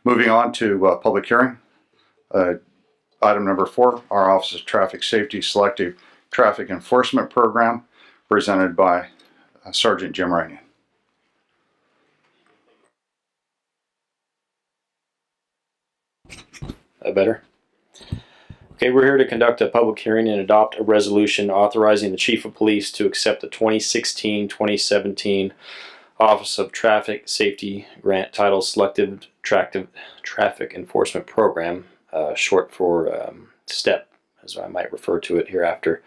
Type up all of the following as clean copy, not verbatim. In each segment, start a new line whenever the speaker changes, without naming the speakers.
Moving on to public hearing. Item number 4, our Office of Traffic Safety Selective Traffic Enforcement Program, presented by Sergeant Jim Rainey.
Better. Okay, we're here to conduct a public hearing and adopt a resolution authorizing the Chief of Police to accept the 2016-2017 Office of Traffic Safety Grant titled Selective Traffic Enforcement Program, short for STEP, as I might refer to it hereafter,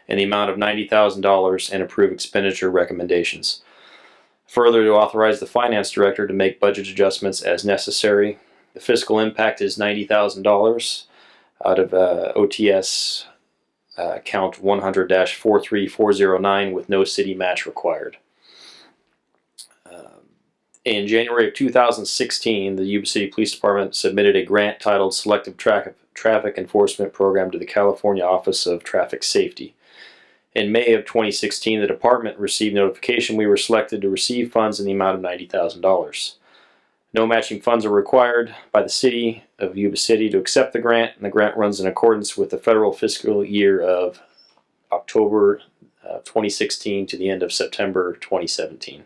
in the amount of $90,000 and approve expenditure recommendations. Further, to authorize the Finance Director to make budget adjustments as necessary. The fiscal impact is $90,000 out of OTS count 100-43409 with no city match required. In January of 2016, the Yuba City Police Department submitted a grant titled Selective Traffic Enforcement Program to the California Office of Traffic Safety. In May of 2016, the department received notification we were selected to receive funds in the amount of $90,000. No matching funds are required by the City of Yuba City to accept the grant, and the grant runs in accordance with the federal fiscal year of October 2016 to the end of September 2017.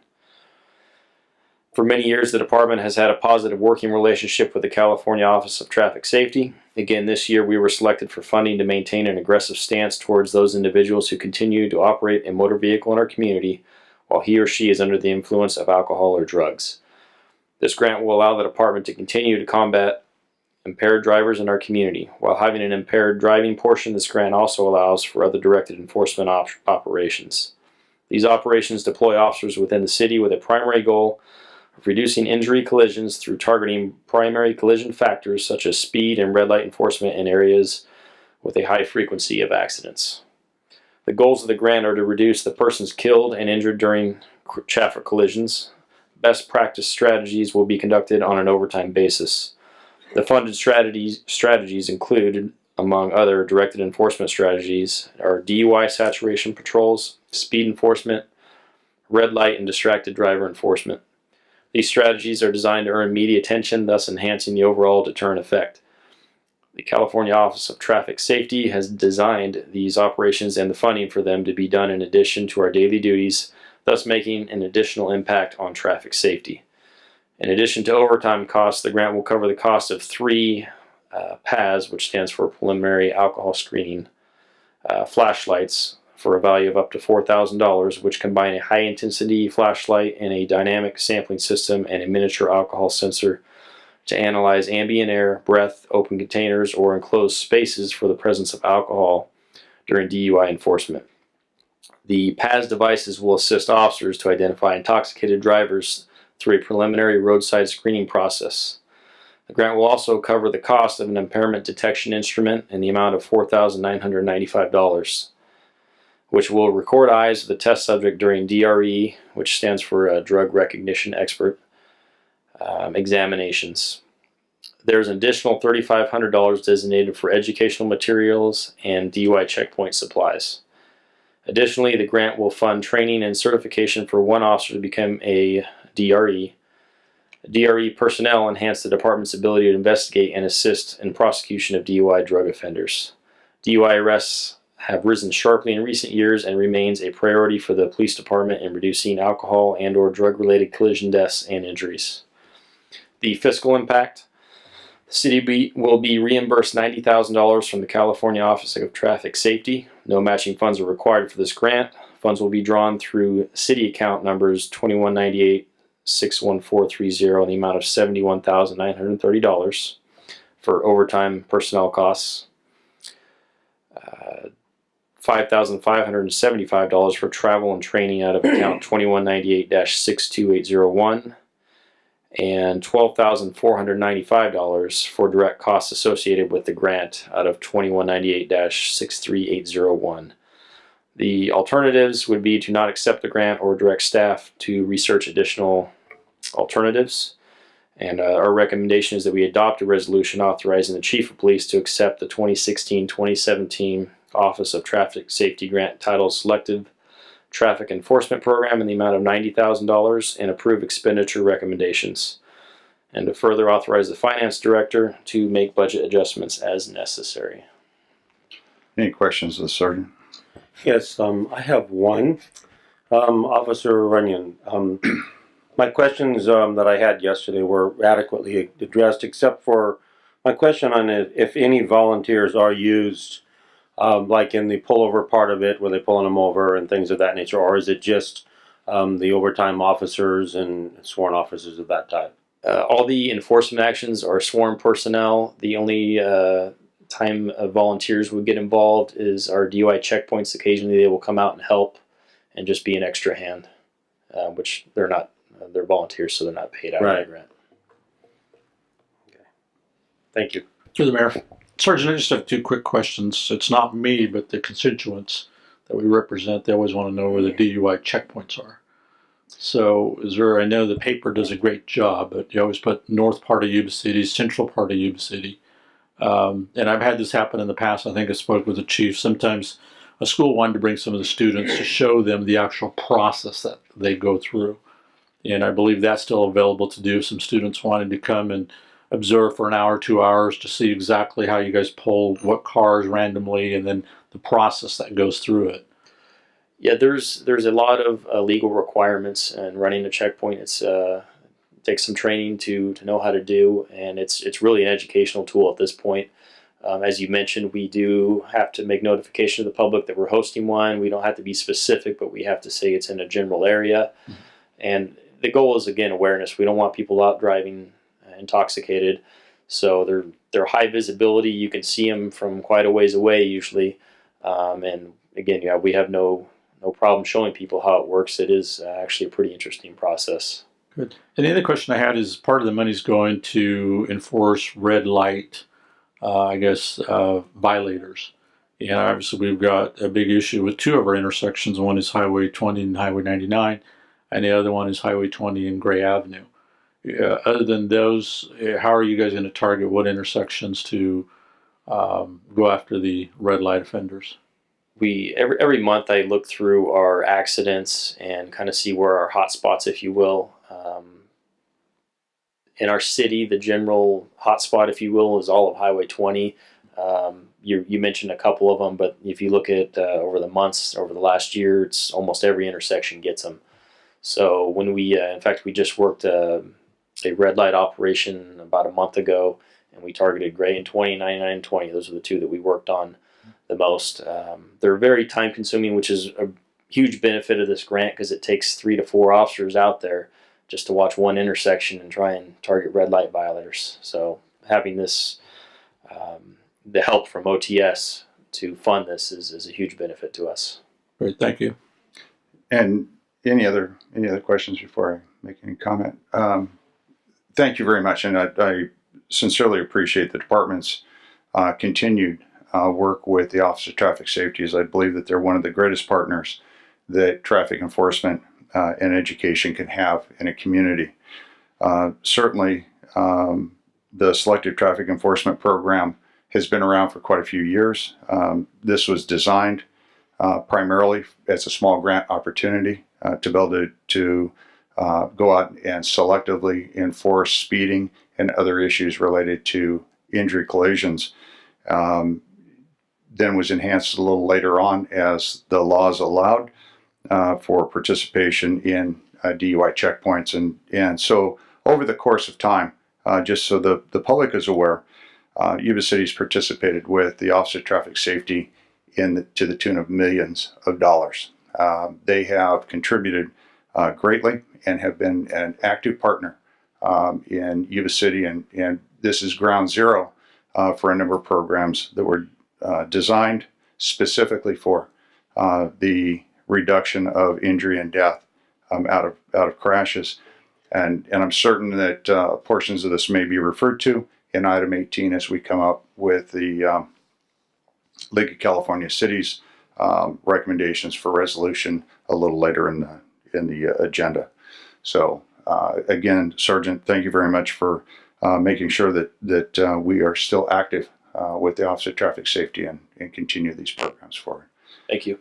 For many years, the department has had a positive working relationship with the California Office of Traffic Safety. Again, this year we were selected for funding to maintain an aggressive stance towards those individuals who continue to operate a motor vehicle in our community while he or she is under the influence of alcohol or drugs. This grant will allow the department to continue to combat impaired drivers in our community. While having an impaired driving portion, this grant also allows for other directed enforcement operations. These operations deploy officers within the city with a primary goal of reducing injury collisions through targeting primary collision factors such as speed and red light enforcement in areas with a high frequency of accidents. The goals of the grant are to reduce the persons killed and injured during traffic collisions. Best practice strategies will be conducted on an overtime basis. The funded strategies include, among other directed enforcement strategies, are DUI saturation patrols, speed enforcement, red light and distracted driver enforcement. These strategies are designed to earn media attention, thus enhancing the overall deterrent effect. The California Office of Traffic Safety has designed these operations and the funding for them to be done in addition to our daily duties, thus making an additional impact on traffic safety. In addition to overtime costs, the grant will cover the cost of 3 PAS, which stands for Preliminary Alcohol Screening, flashlights for a value of up to $4,000, which combine a high-intensity flashlight and a dynamic sampling system and a miniature alcohol sensor to analyze ambient air, breath, open containers, or enclosed spaces for the presence of alcohol during DUI enforcement. The PAS devices will assist officers to identify intoxicated drivers through a preliminary roadside screening process. The grant will also cover the cost of an impairment detection instrument in the amount of $4,995, which will record eyes of the test subject during DRE, which stands for Drug Recognition Expert, examinations. There's an additional $3,500 designated for educational materials and DUI checkpoint supplies. Additionally, the grant will fund training and certification for one officer to become a DRE. DRE personnel enhance the department's ability to investigate and assist in prosecution of DUI drug offenders. DUI arrests have risen sharply in recent years and remains a priority for the police department in reducing alcohol and/or drug-related collision deaths and injuries. The fiscal impact: the city will be reimbursed $90,000 from the California Office of Traffic Safety. No matching funds are required for this grant. Funds will be drawn through city account numbers 2198-61430 in the amount of $71,930 for overtime personnel costs, $5,575 for travel and training out of account 2198-62801, and $12,495 for direct costs associated with the grant out of 2198-63801. The alternatives would be to not accept the grant or direct staff to research additional alternatives. And our recommendation is that we adopt a resolution authorizing the Chief of Police to accept the 2016-2017 Office of Traffic Safety Grant titled Selective Traffic Enforcement Program in the amount of $90,000 and approve expenditure recommendations. and to further authorize the finance director to make budget adjustments as necessary.
Any questions of the sergeant?
Yes, I have one. Officer Runyon, my questions that I had yesterday were adequately addressed, except for my question on if any volunteers are used, like in the pullover part of it, where they're pulling them over and things of that nature, or is it just the overtime officers and sworn officers of that type?
All the enforcement actions are sworn personnel. The only time volunteers would get involved is our DUI checkpoints. Occasionally they will come out and help and just be an extra hand, which they're not. They're volunteers, so they're not paid out of the grant.
Okay. Thank you.
Through the mayor. Sergeant, I just have two quick questions. It's not me, but the constituents that we represent, they always want to know where the DUI checkpoints are. So I know the paper does a great job, but you always put north part of Yuba City, central part of Yuba City. And I've had this happen in the past. I think I spoke with the chief. Sometimes a school wanted to bring some of the students to show them the actual process that they go through. And I believe that's still available to do if some students wanted to come and observe for an hour, 2 hours to see exactly how you guys pull what cars randomly and then the process that goes through it.
Yeah, there's a lot of legal requirements in running a checkpoint. It takes some training to know how to do, and it's really an educational tool at this point. As you mentioned, we do have to make notification to the public that we're hosting one. We don't have to be specific, but we have to say it's in a general area. Mm-hmm. And the goal is, again, awareness. We don't want people out driving intoxicated. So they're high visibility. You can see them from quite a ways away usually. And again, yeah, we have no problem showing people how it works. It is actually a pretty interesting process.
Good. And the other question I had is part of the money's going to enforce red light, violators. And obviously we've got a big issue with two of our intersections. One is Highway 20 and Highway 99, and the other one is Highway 20 and Gray Avenue. Other than those, how are you guys going to target what intersections to go after the red light offenders?
Every month I look through our accidents and kind of see where our hot spots, if you will. In our city, the general hot spot, if you will, is all of Highway 20. You mentioned a couple of them, but if you look at over the months, over the last year, it's almost every intersection gets them. So when in fact, we just worked a red light operation about a month ago, and we targeted Gray and 20, 99 and 20. Those are the two that we worked on the most. They're very time consuming, which is a huge benefit of this grant because it takes 3 to 4 officers out there just to watch one intersection and try and target red light violators. So having this, the help from OTS to fund this is a huge benefit to us.
Great, thank you.
And any other questions before I make any comment? Thank you very much, and I sincerely appreciate the department's continued work with the Office of Traffic Safety, as I believe that they're one of the greatest partners that traffic enforcement and education can have in a community. Certainly, the Selective Traffic Enforcement Program has been around for quite a few years. This was designed primarily as a small grant opportunity to be able to go out and selectively enforce speeding and other issues related to injury collisions. Then was enhanced a little later on as the laws allowed for participation in DUI checkpoints. And so over the course of time, just so the public is aware, Yuba City's participated with the Office of Traffic Safety to the tune of millions of dollars. They have contributed greatly and have been an active partner in Yuba City, and this is ground zero for a number of programs that were designed specifically for the reduction of injury and death out of crashes. And I'm certain that portions of this may be referred to in item 18 as we come up with the League of California Cities recommendations for resolution a little later in the agenda. So again, Sergeant, thank you very much for making sure that we are still active with the Office of Traffic Safety and continue these programs forward.
Thank you.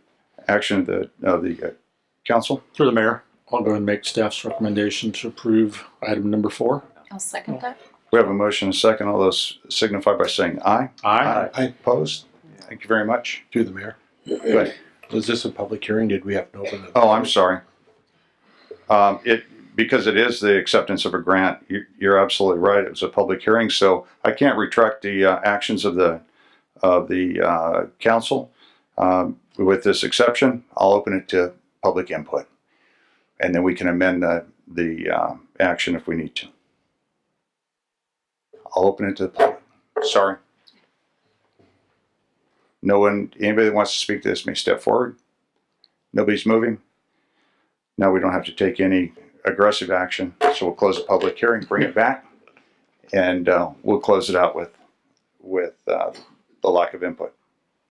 Action of the council.
Through the mayor, I'll go ahead and make staff's recommendation to approve item number 4.
I'll second that.
We have a motion and a second. All those signify by saying aye.
Aye.
Opposed? Thank you very much.
Through the mayor.
Good.
Was this a public hearing? Did we have to open it?
Oh, I'm sorry. Because it is the acceptance of a grant, you're absolutely right. It was a public hearing, so I can't retract the actions of the council. With this exception, I'll open it to public input, and then we can amend the action if we need to. I'll open it to the public. Sorry. No one, anybody that wants to speak to this may step forward. Nobody's moving. Now we don't have to take any aggressive action, so we'll close the public hearing, bring it back, and we'll close it out with the lack of input.